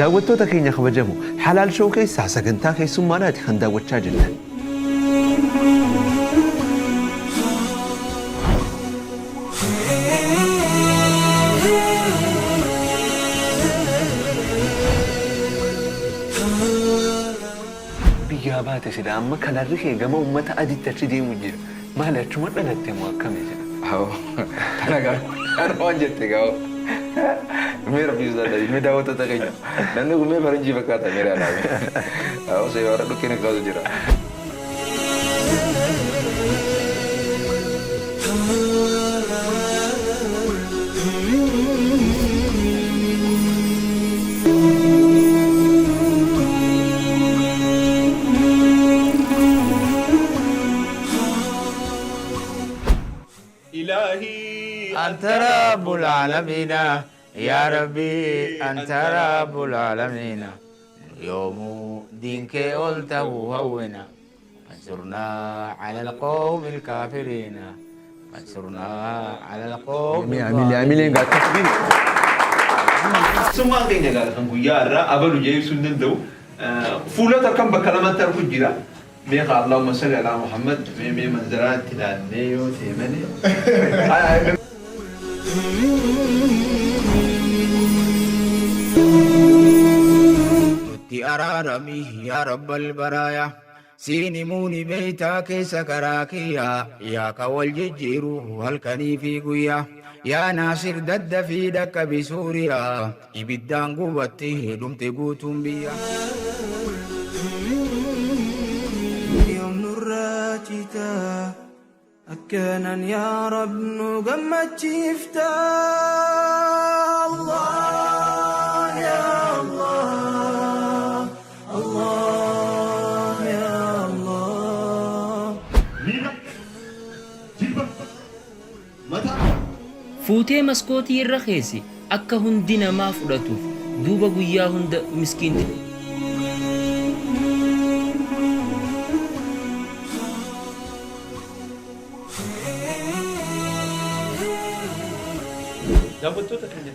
daawwattoota keenya kabajamoo halaal shoo keessaa sagantaa keessummaadhaati kan daawwachaa jirtan. biyyaa baate sida amma kanarri kee gama uummata adiitti achi deemu jira. maali achuma dhalatte moo akkamii jira? Kana gaafii waan jette gaafii. Mera bisa dari meda wata ta kanya dan ne gume faranji fakata mera na aw sai wara dukke ne kazo jira ilahi anta rabbul alamin يا ربي أنت رب العالمين يوم دينك قلته هونا فانصرنا على القوم الكافرين فانصرنا على القوم Amilin ga tasbih. summa keenya gaala kan guyyaa irraa abalu jeesuu hin danda'u fuulota kan bakka lamatti argu jira meeqa Allahumma salli ala Muhammad mee manzaraatti ilaallee yoo ta'e malee أرارمي يا رب البرايا سيني موني بيتاك سكراكيا يا كوال ججيرو هالكني في قويا يا ناصر دد في دك بسوريا إبدان قوتي دمت قوتم بيا يوم نراتيتا أكانا يا رب نقمت شفتا الله يا fuutee maskootii irra keessi akka hundi namaa fudhatuuf duuba guyyaa hunda miskiinti. daawwattoota keenya